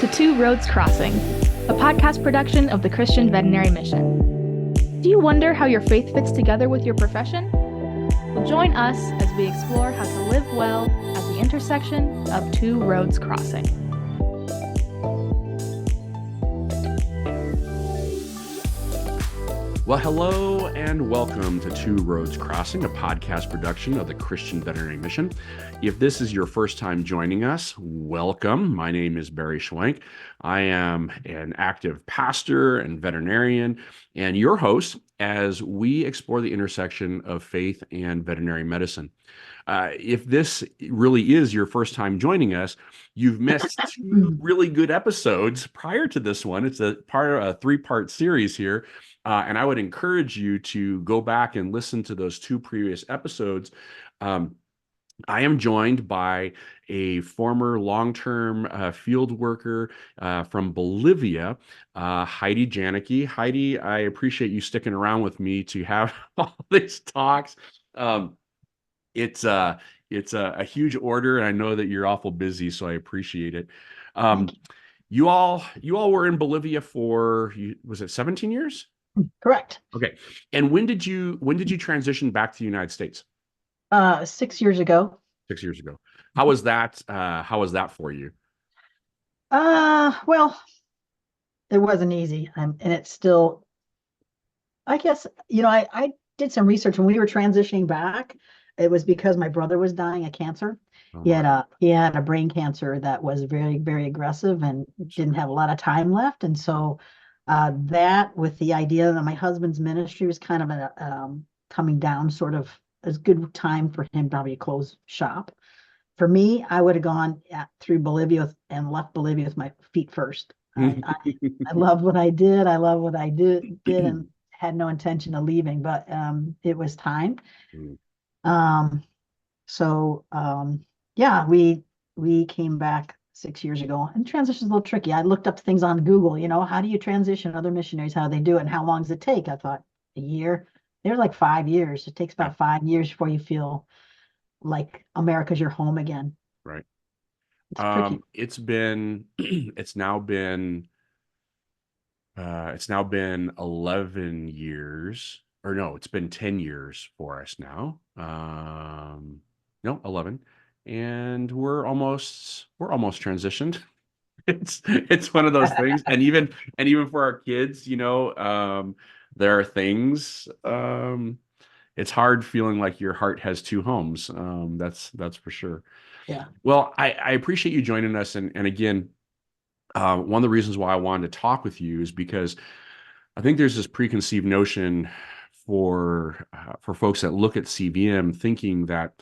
to Two Roads Crossing, a podcast production of the Christian Veterinary Mission. Do you wonder how your faith fits together with your profession? Well, join us as we explore how to live well at the intersection of two roads crossing. Well, hello and welcome to Two Roads Crossing, a podcast production of the Christian Veterinary Mission. If this is your first time joining us, welcome. My name is Barry Schwank. I am an active pastor and veterinarian and your host as we explore the intersection of faith and veterinary medicine. If this really is your first time joining us, you've missed two really good episodes prior to this one. It's a part of a three-part series here. And I would encourage you to go back and listen to those two previous episodes. I am joined by a former long-term field worker from Bolivia, Heidi Janecke. Heidi, I appreciate you sticking around with me to have all these talks. It's a huge order, and I know that you're awful busy, so I appreciate it. You all were in Bolivia for, was it 17 years? Correct. Okay. And when did you transition back to the United States? 6 years ago. 6 years ago. How was that? How was that for you? Well, it wasn't easy. And it's still, I guess, I did some research when we were transitioning back. It was because my brother was dying of cancer. He had a brain cancer that was very, very aggressive and didn't have a lot of time left. And so that with the idea that my husband's ministry was kind of coming down, sort of a good time for him probably to close shop. For me, I would have gone through Bolivia and left Bolivia with my feet first. I loved what I did. I love what I did and had no intention of leaving, but it was time. Yeah, we came back 6 years ago, and transition's a little tricky. I looked up things on Google, how do you transition, other missionaries, how they do it, and how long does it take? I thought a year. They're like 5 years. It takes about 5 years before you feel like America's your home again. Right. It's tricky. It's now been 11 years, or no, it's been 10 years for us now. No, 11. And we're almost transitioned. It's one of those things. And even for our kids, there are things, it's hard feeling like your heart has two homes. That's for sure. Yeah. Well, I appreciate you joining us. And again, one of the reasons why I wanted to talk with you is because I think there's this preconceived notion for folks that look at CVM thinking that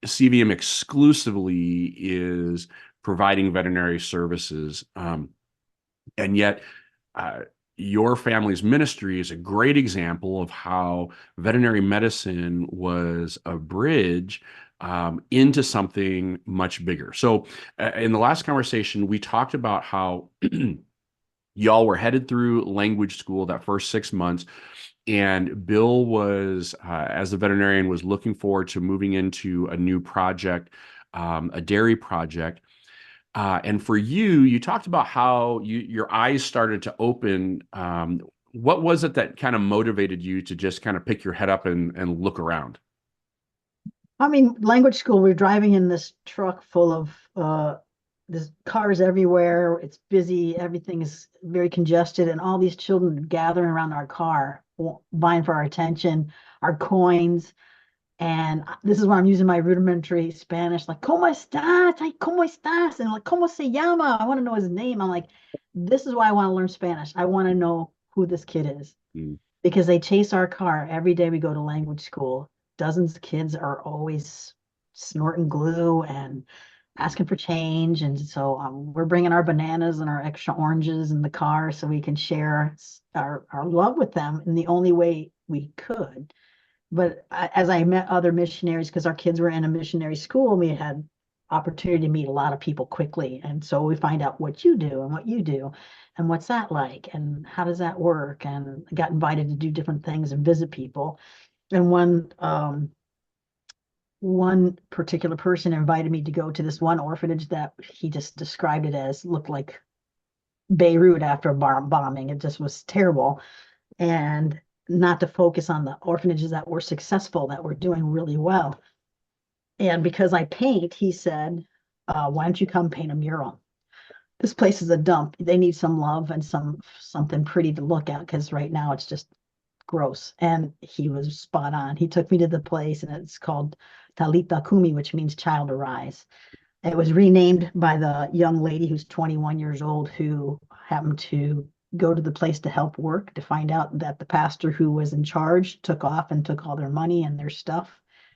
CVM exclusively is providing veterinary services. And yet your family's ministry is a great example of how veterinary medicine was a bridge into something much bigger. So in the last conversation, we talked about how y'all were headed through language school that first 6 months. And Bill was, as a veterinarian, was looking forward to moving into a new project, a dairy project. And for you talked about how your eyes started to open. What was it that kind of motivated you to just kind of pick your head up and look around? I mean, language school, we're driving in this truck full of there's cars everywhere. It's busy. Everything is very congested. And all these children gathering around our car, vying for our attention, our coins. And this is where I'm using my rudimentary Spanish, like, ¿Cómo estás? Ay, ¿Cómo estás? And like, ¿Cómo se llama? I want to know his name. I'm like, this is why I want to learn Spanish. I want to know who this kid is. Because they chase our car every day we go to language school. Dozens of kids are always snorting glue and asking for change. And so we're bringing our bananas and our extra oranges in the car so we can share our love with them in the only way we could. But as I met other missionaries, because our kids were in a missionary school, we had opportunity to meet a lot of people quickly. And so we find out what you do and what you do and what's that like and how does that work. And I got invited to do different things and visit people. And one particular person invited me to go to this one orphanage that he just described it as looked like Beirut after a bombing. It just was terrible. And not to focus on the orphanages that were successful, that were doing really well. And because I paint, he said, why don't you come paint a mural? This place is a dump. They need some love and something pretty to look at, because right now it's just gross. And he was spot on. He took me to the place, and it's called Talita Cumi, which means child arise. It was renamed by the young lady who's 21 years old, who happened to go to the place to help work, to find out that the pastor who was in charge took off and took all their money and their stuff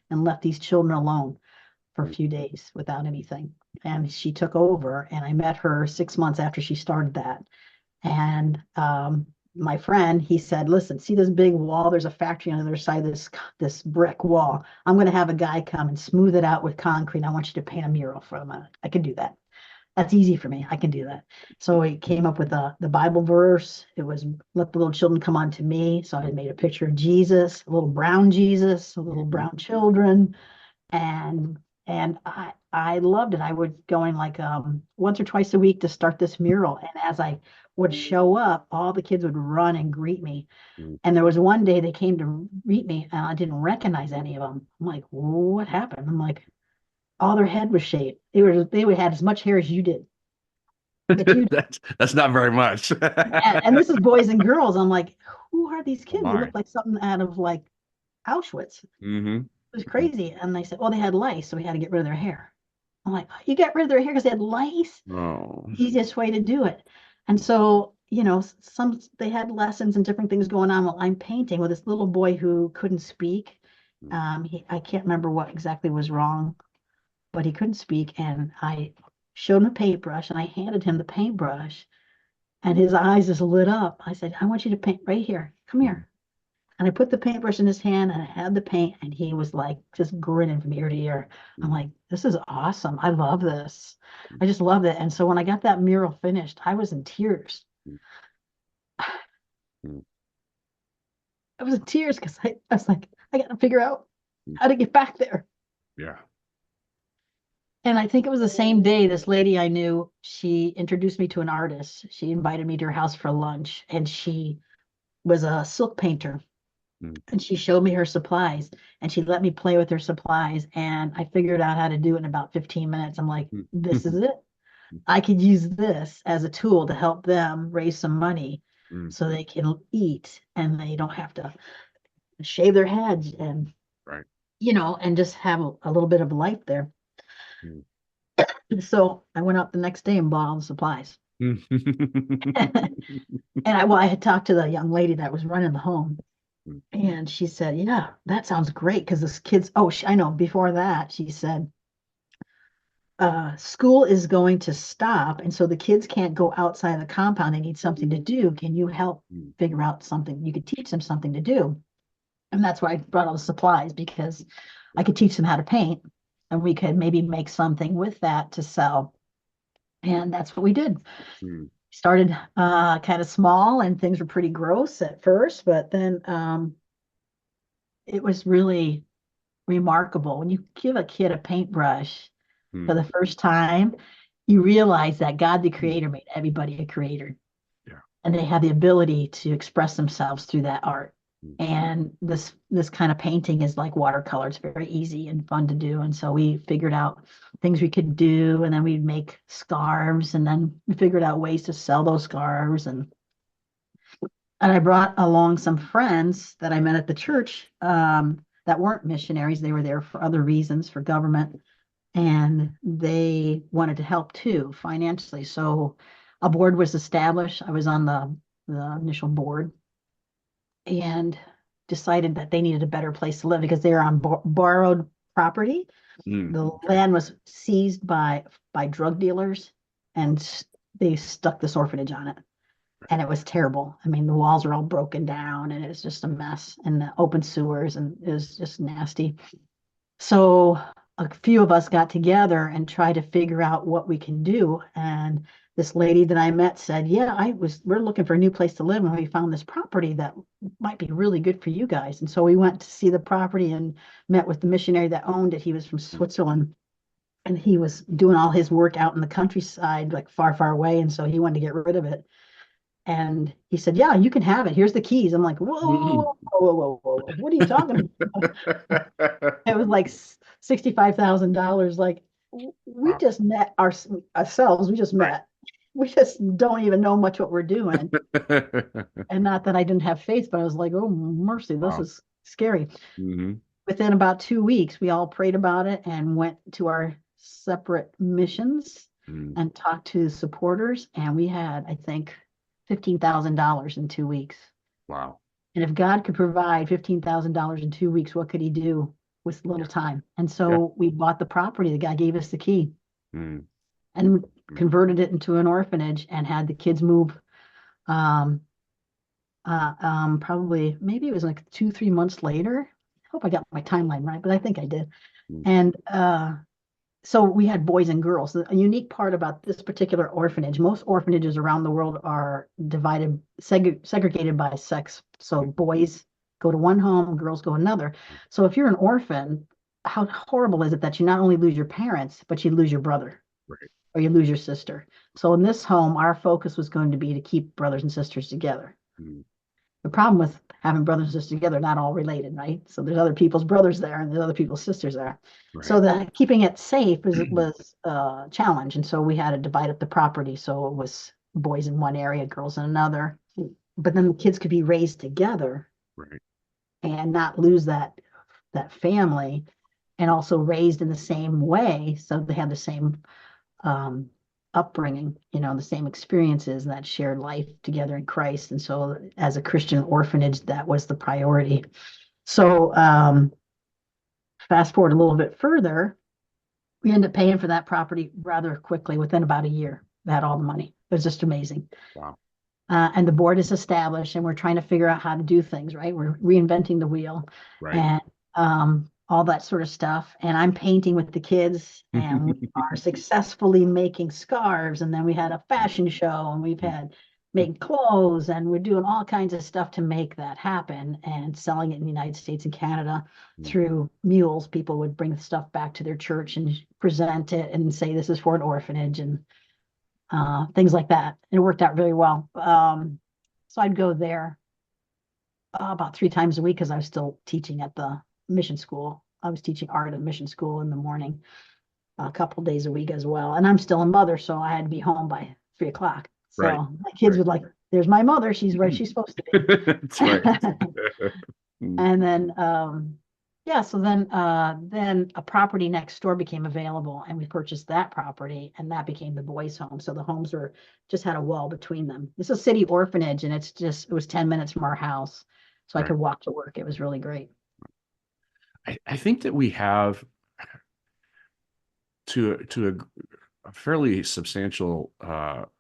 and left these children alone for a few days without anything. And she took over, and I met her 6 months after she started that. And my friend, he said, listen, see this big wall? There's a factory on the other side of this brick wall. I'm going to have a guy come and smooth it out with concrete. I want you to paint a mural for them. I can do that. That's easy for me. I can do that. So he came up with the Bible verse. It was, let the little children come unto me. So I made a picture of Jesus, a little brown Jesus, a little brown children. And I loved it. I would going like once or twice a week to start this mural. And as I would show up, all the kids would run and greet me. And there was one day they came to greet me, and I didn't recognize any of them. I'm like, what happened? I'm like, all their head was shaved. They would have as much hair as you did. But you That's not very much. and this is boys and girls. I'm like, who are these kids? They My. look like something out of like Auschwitz. Mm-hmm. It was crazy. And they said, well, they had lice, so we had to get rid of their hair. I'm like, you got rid of their hair because they had lice? Oh. Easiest way to do it. And so, they had lessons and different things going on while I'm painting with this little boy who couldn't speak. I can't remember what exactly was wrong, but he couldn't speak. And I showed him a paintbrush, and I handed him the paintbrush, and his eyes just lit up. I said, I want you to paint right here. Come here. And I put the paintbrush in his hand, and I had the paint, and he was like just grinning from ear to ear. I'm like, this is awesome. I love this. I just love it. And so when I got that mural finished, I was in tears. I was in tears because I was like, I got to figure out how to get back there. Yeah. And I think it was the same day this lady I knew, she introduced me to an artist. She invited me to her house for lunch, and she was a silk painter. And she showed me her supplies, and she let me play with her supplies, and I figured out how to do it in about 15 minutes. I'm like, this is it. I could use this as a tool to help them raise some money so they can eat, and they don't have to shave their heads and, right. And just have a little bit of life there. So I went out the next day and bought all the supplies. And I had talked to the young lady that was running the home. And she said, yeah, that sounds great, because this kids, I know, before that, she said, school is going to stop, and so the kids can't go outside the compound. They need something to do. Can you help figure out something? You could teach them something to do. And that's why I brought all the supplies, because I could teach them how to paint, and we could maybe make something with that to sell. And that's what we did. Started kind of small, and things were pretty gross at first, but then it was really remarkable. When you give a kid a paintbrush for the first time, you realize that God the creator made everybody a creator. Yeah. And they have the ability to express themselves through that art. And this kind of painting is like watercolor. It's very easy and fun to do. And so we figured out things we could do, and then we'd make scarves, and then we figured out ways to sell those scarves. And I brought along some friends that I met at the church that weren't missionaries. They were there for other reasons, for government, and they wanted to help too financially. So a board was established. I was on the initial board, and decided that they needed a better place to live because they were on borrowed property. The land was seized by drug dealers, and they stuck this orphanage on it. And it was terrible. I mean, the walls are all broken down, and it's just a mess, and the open sewers, and it was just nasty. So a few of us got together and tried to figure out what we can do. And this lady that I met said, yeah, we're looking for a new place to live, and we found this property that might be really good for you guys. And so we went to see the property and met with the missionary that owned it. He was from Switzerland, and he was doing all his work out in the countryside, like far, far away. And so he wanted to get rid of it. And he said, yeah, you can have it. Here's the keys. I'm like, whoa, whoa, whoa, whoa, whoa, whoa. What are you talking about? It was like $65,000. Like, we Wow. just met ourselves. We just Right. met. We just don't even know much what we're doing. And not that I didn't have faith, but I was like, oh, mercy, this Wow. is scary. Hmm. Within about 2 weeks, we all prayed about it and went to our separate missions Mm. and talked to supporters. And we had, I think, $15,000 in 2 weeks. Wow. And if God could provide $15,000 in 2 weeks, what could he do with little time? And Yeah. so we bought the property. The guy gave us the key Mm. and Mm. converted it into an orphanage and had the kids move. Um, Probably maybe it was like 2, 3 months later. I hope I got my timeline right, but I think I did. Mm. And so we had boys and girls. A unique part about this particular orphanage, most orphanages around the world are segregated by sex. So boys go to one home, girls go another. So if you're an orphan, how horrible is it that you not only lose your parents, but you lose your brother Right. or you lose your sister? So in this home, our focus was going to be to keep brothers and sisters together. Mm. The problem with having brothers and sisters together, not all related, right? So there's other people's brothers there and there's other people's sisters there. So Right. the keeping it safe was a challenge. And so we had to divide up the property. So it was boys in one area, girls in another. But then the kids could be raised together Right. and not lose that family, and also raised in the same way. So they had the same um, upbringing, the same experiences and that shared life together in Christ. And so, as a Christian orphanage, that was the priority. So, fast forward a little bit further, we ended up paying for that property rather quickly. Within about a year, we had all the money. It was just amazing. Wow. And the board is established, and we're trying to figure out how to do things, right? We're reinventing the wheel Right. and all that sort of stuff. And I'm painting with the kids, and we are successfully making scarves. And then we had a fashion show, and we've had making clothes, and we're doing all kinds of stuff to make that happen and selling it in the United States and Canada through mules. People would bring the stuff back to their church and present it and say, this is for an orphanage, and things like that. And it worked out very well. So I'd go there about 3 times a week because I was still teaching at the mission school. I was teaching art at mission school in the morning, a couple days a week as well. And I'm still a mother, so I had to be home by 3 o'clock. So Right. my kids Right. would like, there's my mother. She's where she's supposed to be. That's right. Mm. And then yeah, so then a property next door became available, and we purchased that property, and that became the boys' home. So the homes were just had a wall between them. It's a city orphanage, and it was 10 minutes from our house. So I Right. could walk to work. It was really great. I think that we have to a fairly substantial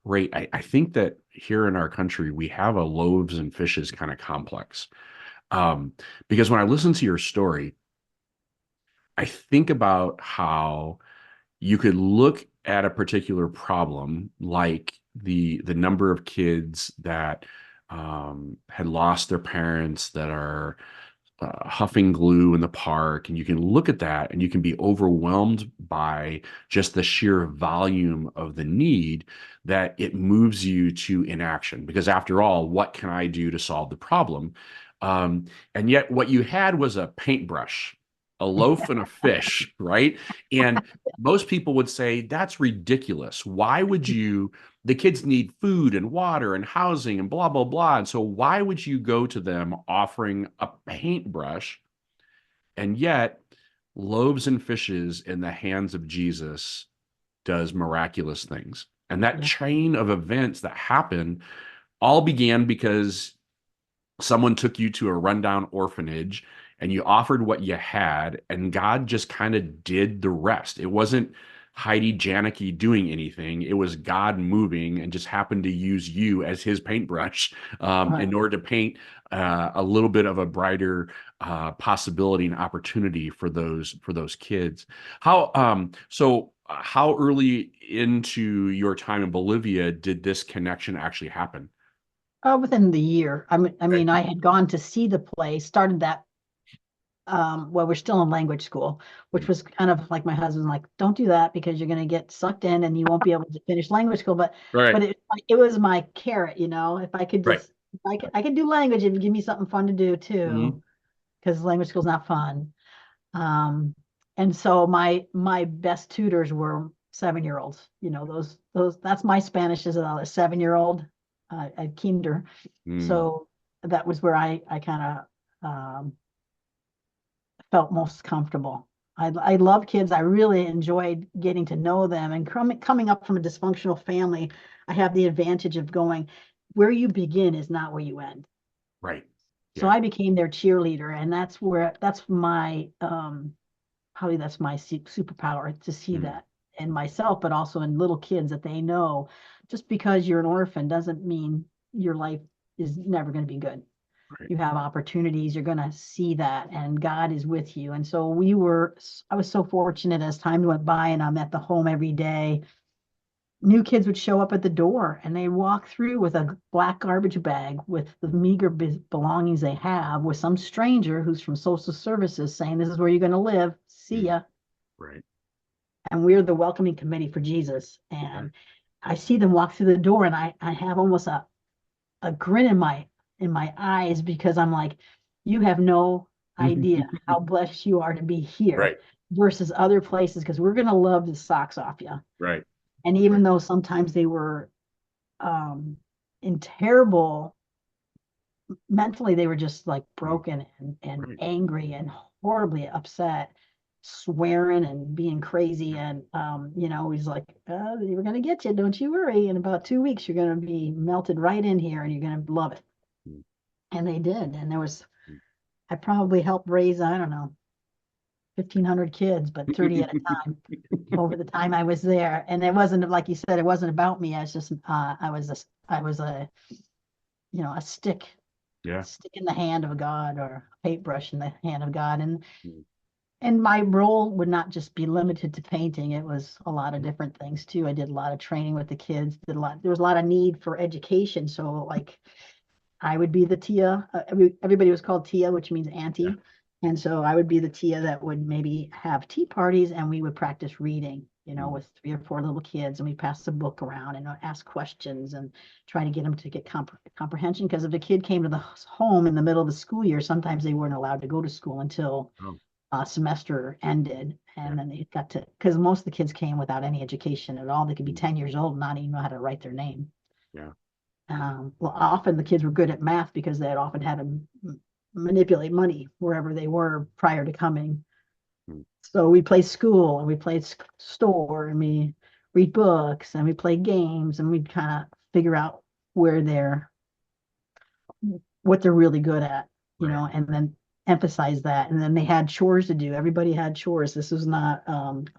rate. I think that here in our country we have a loaves and fishes kind of complex. Because when I listen to your story, I think about how you could look at a particular problem, like the number of kids that had lost their parents, that are huffing glue in the park, and you can look at that and you can be overwhelmed by just the sheer volume of the need, that it moves you to inaction. Because after all, what can I do to solve the problem? And yet what you had was a paintbrush, a loaf and a fish, right? And most people would say, that's ridiculous. Why would you? The kids need food and water and housing and blah, blah, blah. And so why would you go to them offering a paintbrush? And yet, loaves and fishes in the hands of Jesus does miraculous things. And that Yeah. chain of events that happen all began because someone took you to a rundown orphanage and you offered what you had, and God just kind of did the rest. It wasn't Heidi Janecke doing anything. It was God moving and just happened to use you as his paintbrush in order to paint a little bit of a brighter possibility and opportunity for those kids. How how early into your time in Bolivia did this connection actually happen? Within the year. I Okay. mean, I had gone to see the play, started that well, we're still in language school, which Mm. was kind of like my husband's like, don't do that because you're going to get sucked in and you won't be able to finish language school. Right. But it was my carrot, if I could Right. just, if I could do language, it would give me something fun to do Hmm. too, because language school's not fun. Um, and so my best tutors were 7 year olds. Those that's my Spanish as a 7 year old at kinder. Mm. So that was where I kind of felt most comfortable. I love kids. I really enjoyed getting to know them. And coming up from a dysfunctional family, I have the advantage of going where you begin is not where you end. Right. So Yeah. I became their cheerleader, and that's my probably that's my superpower to see Mm. that in myself, but also in little kids that they know. Just because you're an orphan doesn't mean your life is never going to be good. Right. You have opportunities, you're going to see that, and God is with you. And so I was so fortunate as time went by and I'm at the home every day. New kids would show up at the door and they walk through with a black garbage bag with the meager belongings they have, with some stranger who's from social services saying, "This is where you're going to live. See Mm. ya." Right. And we're the welcoming committee for Jesus. Yeah. And I see them walk through the door and I have almost a grin in my eyes because I'm like, you have no idea how blessed you are to be here Right. versus other places because we're gonna love the socks off you. Right. And Right. even though sometimes they were um in terrible mentally, they were just like Mm. broken and Right. angry and horribly upset, swearing and being crazy. And he's like, we're gonna get you, don't you worry. In about 2 weeks, you're gonna be melted right in here and you're gonna love it. Mm. And they did. And Mm. I probably helped raise, I don't know, 1,500 kids, but 30 at a time over the time I was there. And it wasn't, like you said, it wasn't about me. I was just, I was a Yeah. stick in the hand of God, or a paintbrush in the hand of God. Mm. And my role would not just be limited to painting. It was a lot of different things too. I did a lot of training with the kids, there was a lot of need for education. So like I would be the Tia. Everybody was called Tia, which means Yeah. auntie. And so I would be the Tia that would maybe have tea parties and we would practice reading, Mm. with 3 or 4 little kids, and we pass the book around and ask questions and try to get them to get comprehension. Because if the kid came to the home in the middle of the school year, sometimes they weren't allowed to go to school until Oh. semester ended. Yeah. And then they got to, because most of the kids came without any education at all. They could be Mm. 10 years old and not even know how to write their name. Yeah. Well, often the kids were good at math because they had often had to manipulate money wherever they were prior to coming. Mm. So we play school and we play store and we read books and we play games and we kind of figure out where what they're really good at, Right. and then emphasize that. And then they had chores to do. Everybody had chores. This was not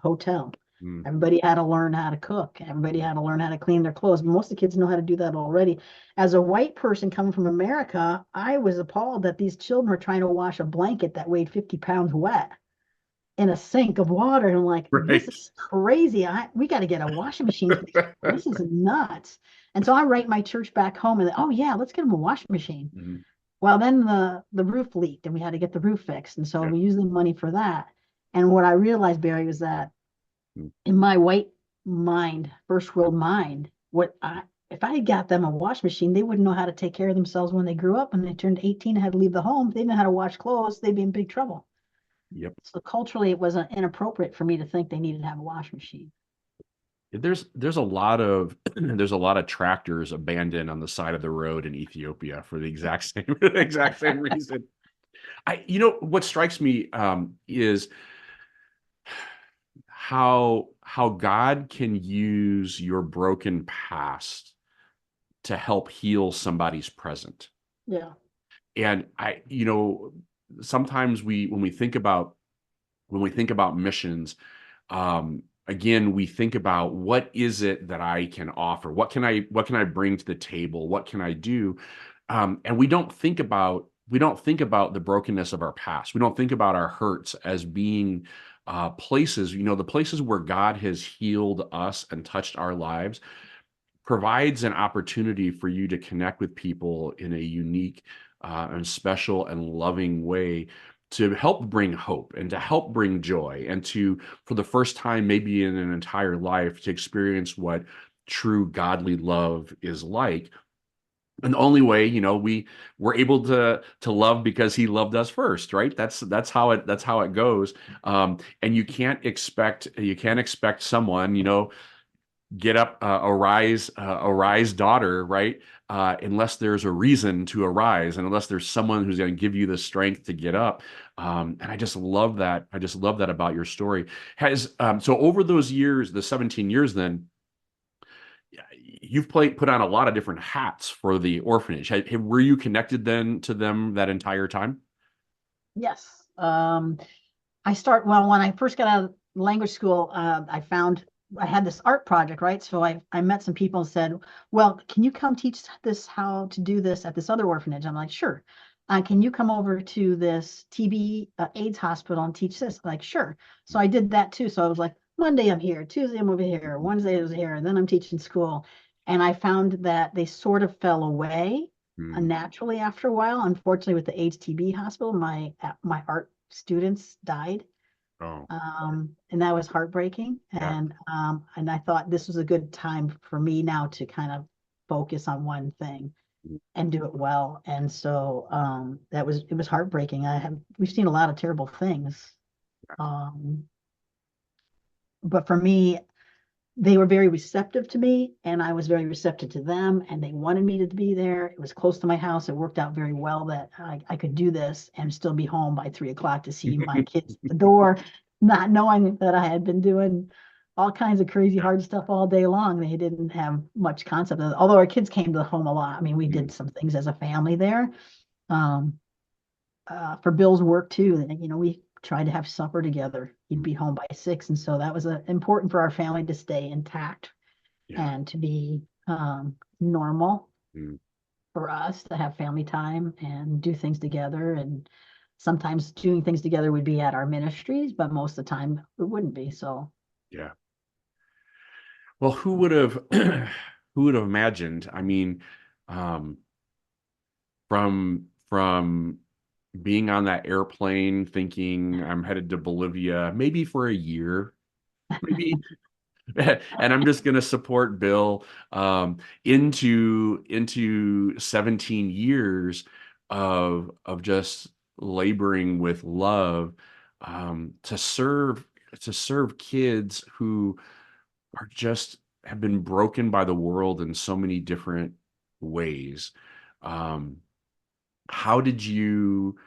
hotel. Mm. Everybody had to learn how to cook. Everybody had to learn how to clean their clothes. Most of the kids know how to do that already. As a white person coming from America, I was appalled that these children were trying to wash a blanket that weighed 50 pounds wet in a sink of water. And I'm like, this Right. is crazy. We got to get a washing machine for these people. This is nuts. And so I write my church back home and, oh yeah, let's get them a washing machine. Mhm. Well, then the roof leaked and we had to get the roof fixed. And so Yeah. we used the money for that. And what I realized, Barry, was that Mm. in my white mind, first world mind, if I had got them a wash machine, they wouldn't know how to take care of themselves when they grew up. When they turned 18 and had to leave the home, they didn't know how to wash clothes. They'd be in big trouble. Yep. So culturally, it wasn't inappropriate for me to think they needed to have a wash machine. There's a lot of there's a lot of tractors abandoned on the side of the road in Ethiopia for the exact same exact same reason. What strikes me is how God can use your broken past to help heal somebody's present. Yeah. And sometimes when we think about missions, again, we think about what is it that I can offer? What can I bring to the table? What can I do? And we don't think about we don't think about the brokenness of our past. We don't think about our hurts as being places, the places where God has healed us and touched our lives provides an opportunity for you to connect with people in a unique and special and loving way to help bring hope and to help bring joy and to, for the first time, maybe in an entire life, to experience what true godly love is like. And the only way, we're able to love because he loved us first, right? That's how it goes. And you can't expect someone, get up, arise daughter, right? Unless there's a reason to arise, and unless there's someone who's going to give you the strength to get up. And I just love that. I just love that about your story. So over those years, the 17 years, then you've put on a lot of different hats for the orphanage. Were you connected then to them that entire time? Yes. Well, when I first got out of language school, I had this art project, right? So I met some people and said, well, can you come teach this how to do this at this other orphanage? I'm like, sure. Can you come over to this TB AIDS hospital and teach this? I'm like, sure. So I did that too. So I was like, Monday I'm here, Tuesday I'm over here, Wednesday I was here, and then I'm teaching school. And I found that they sort of fell away naturally after a while. Unfortunately, with the AIDS TB hospital, my art students died. Oh, And that was heartbreaking. yeah. And I thought this was a good time for me now to kind of focus on one thing and do it well. And so it was heartbreaking. We've seen a lot of terrible things. Um, but for me, they were very receptive to me, and I was very receptive to them, and they wanted me to be there. It was close to my house. It worked out very well that I could do this and still be home by 3 o'clock to see my kids at the door, not knowing that I had been doing all kinds of crazy hard stuff all day long. They didn't have much concept of it. Although our kids came to the home a lot. I mean, we did some things as a family there. Um, for Bill's work too, we tried to have supper together. He'd be home by 6, and so that was important for our family to stay intact Yeah. and to be normal Mm. for us to have family time and do things together. And sometimes doing things together would be at our ministries, but most of the time it wouldn't be. So Yeah. Well, who would have who would have imagined? I mean, um, from being on that airplane thinking I'm headed to Bolivia, maybe for a year, maybe, and I'm just going to support Bill, into 17 years of just laboring with love, to serve kids who are just have been broken by the world in so many different ways. Um, how did you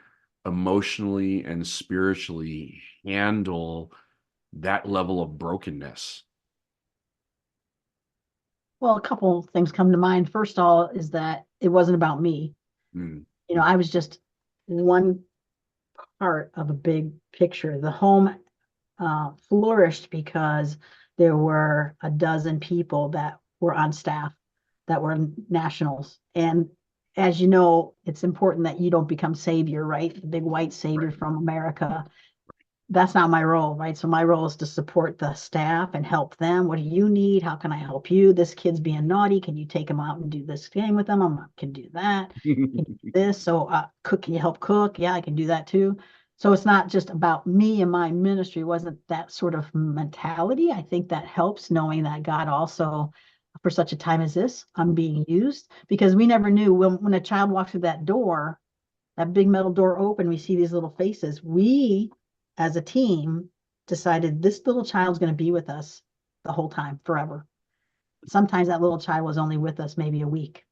emotionally and spiritually handle that level of brokenness? well, a couple of things come to mind. First of all is that it wasn't about me. Mm, I was just one part of a big picture. The home flourished because there were a dozen people that were on staff that were nationals. And as you know, it's important that you don't become savior, right? The big white savior right. from America. That's not my role, right? So my role is to support the staff and help them. What do you need? How can I help you? This kid's being naughty. Can you take him out and do this game with them? I can do that. Can you do this? So can you help cook? Yeah, I can do that too. So it's not just about me and my ministry. It wasn't that sort of mentality. I think that helps knowing that God also, for such a time as this, I'm being used, because we never knew when a child walks through that door, that big metal door open, we see these little faces. We, as a team, decided this little child's going to be with us the whole time, forever. Sometimes that little child was only with us maybe a week,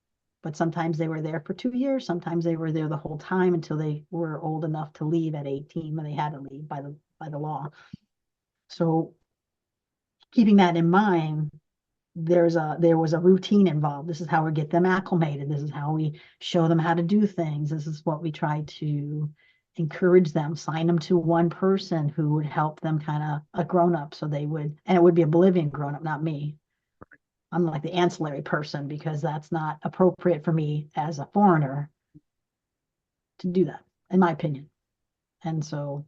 but sometimes they were there for 2 years. Sometimes they were there the whole time until they were old enough to leave at 18, when they had to leave by the law. So keeping that in mind, there was a routine involved. This is how we get them acclimated. This is how we show them how to do things. This is what we try to encourage them, sign them to one person who would help them, kind of a grown-up, so they would, and it would be a Bolivian grown-up, not me. I'm like the ancillary person, because that's not appropriate for me as a foreigner. to do that, in my opinion. And so,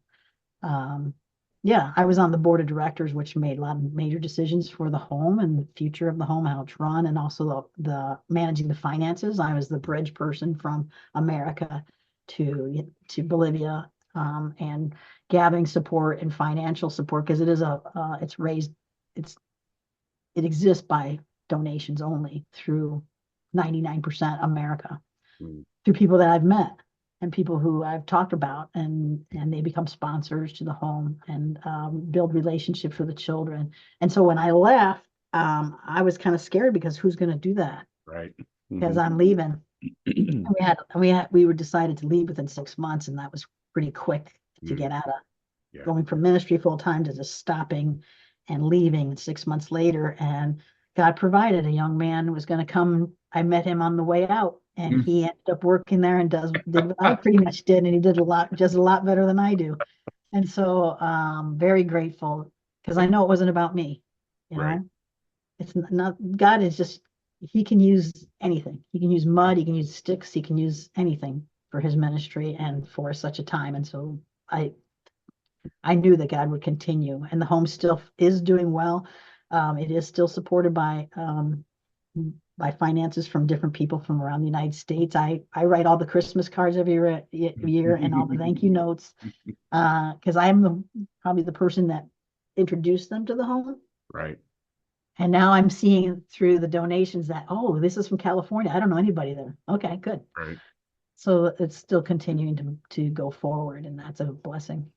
yeah, I was on the board of directors, which made a lot of major decisions for the home and the future of the home, how it's run, and also the managing the finances. I was the bridge person from America to Bolivia, and gathering support and financial support, because it exists by donations only through 99% America, through people that I've met and people who I've talked about, and they become sponsors to the home and build relationships with the children. And so when I left, I was kind of scared, because who's going to do that? Right. Because I'm leaving. And we were decided to leave within 6 months, and that was pretty quick to get out of going from ministry full time to just stopping and leaving 6 months later. And God provided a young man who was going to come. I met him on the way out, and he ended up working there and did what I pretty much did, and he did a lot better than I do. And so very grateful, because I know it wasn't about me. You know, it's not, God is just, he can use anything. He can use mud, he can use sticks, he can use anything for his ministry and for such a time. And so I knew that God would continue, and the home still is doing well. It is still supported by finances from different people from around the United States. I write all the Christmas cards every year and all the thank you notes, because I am probably the person that introduced them to the home. Right. And now I'm seeing through the donations that, oh, this is from California. I don't know anybody there. Okay, good. Right. So it's still continuing to go forward, and that's a blessing.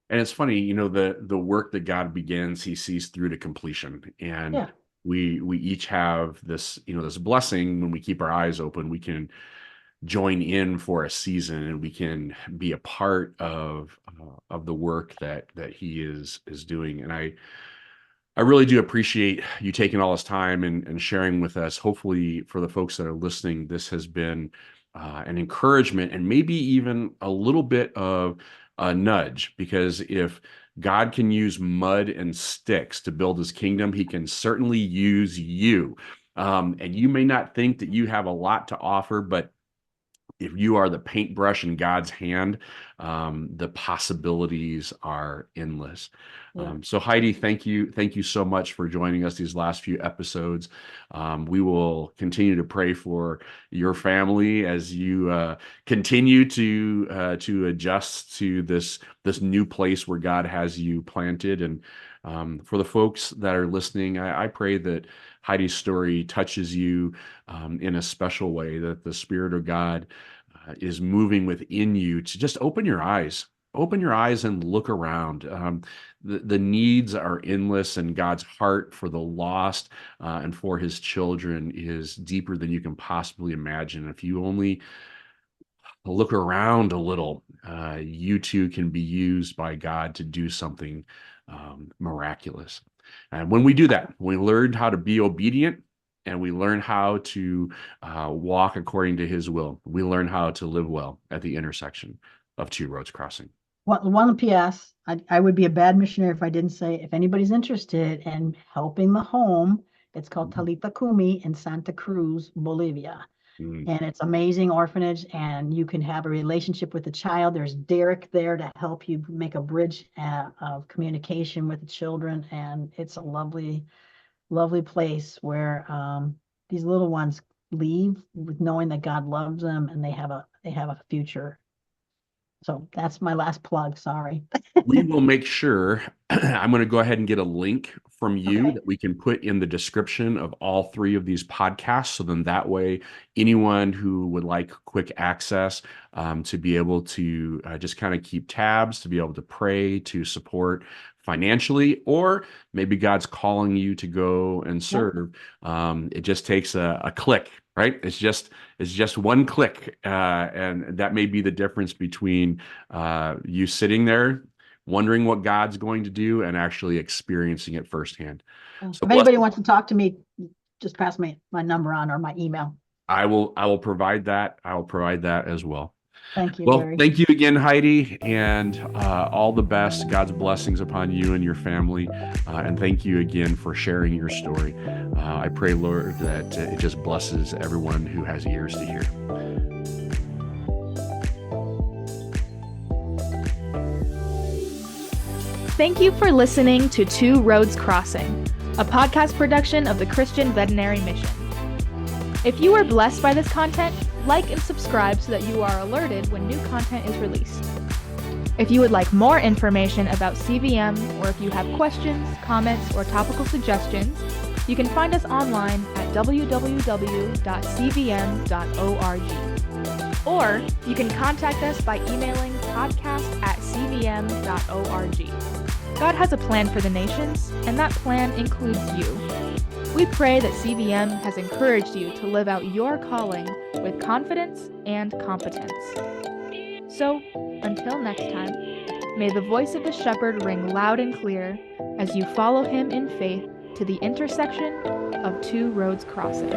And it's funny, you know, the work that God begins, he sees through to completion. And we each have this, you know, this blessing. When we keep our eyes open, we can join in for a season, and we can be a part of the work that he is doing. And I really do appreciate you taking all this time and sharing with us. Hopefully, for the folks that are listening, this has been an encouragement, and maybe even a little bit of a nudge, because if God can use mud and sticks to build his kingdom, he can certainly use you. And you may not think that you have a lot to offer, but if you are the paintbrush in God's hand, the possibilities are endless. So Heidi, thank you so much for joining us these last few episodes. We will continue to pray for your family as you continue to adjust to this new place where God has you planted. And for the folks that are listening, I pray that Heidi's story touches you in a special way, that the Spirit of God is moving within you to just open your eyes and look around. The needs are endless, and God's heart for the lost and for his children is deeper than you can possibly imagine. If you only look around a little, you too can be used by God to do something miraculous. And when we do that, we learn how to be obedient, and we learn how to walk according to his will. We learn how to live well at the intersection of two roads crossing. One PS, I would be a bad missionary if I didn't say, if anybody's interested in helping the home, it's called Talita Cumi in Santa Cruz, Bolivia. And it's amazing orphanage, and you can have a relationship with the child. There's Derek there to help you make a bridge of communication with the children. And it's a lovely, lovely place where these little ones leave with knowing that God loves them, and they have a future. So that's my last plug. Sorry. We will make sure. I'm going to go ahead and get a link from you that we can put in the description of all three of these podcasts. So then that way, anyone who would like quick access to be able to just kind of keep tabs, to be able to pray, to support financially, or maybe God's calling you to go and serve. It just takes a click, right? It's just one click. And that may be the difference between you sitting there wondering what God's going to do and actually experiencing it firsthand. So if anybody wants to talk to me, just pass my number on, or my email. I will provide that. I will provide that as well. Thank you. Well, Barry. Thank you again, Heidi, and all the best. God's blessings upon you and your family. And thank you again for sharing your story. I pray, Lord, that it just blesses everyone who has ears to hear. Thank you for listening to Two Roads Crossing, a podcast production of the Christian Veterinary Mission. If you were blessed by this content, like and subscribe so that you are alerted when new content is released. If you would like more information about CVM, or if you have questions, comments, or topical suggestions, you can find us online at www.cvm.org. Or you can contact us by emailing podcast@cvm.org. God has a plan for the nations, and that plan includes you. We pray that CVM has encouraged you to live out your calling with confidence and competence. So, until next time, may the voice of the shepherd ring loud and clear as you follow him in faith to the intersection of two roads crossing.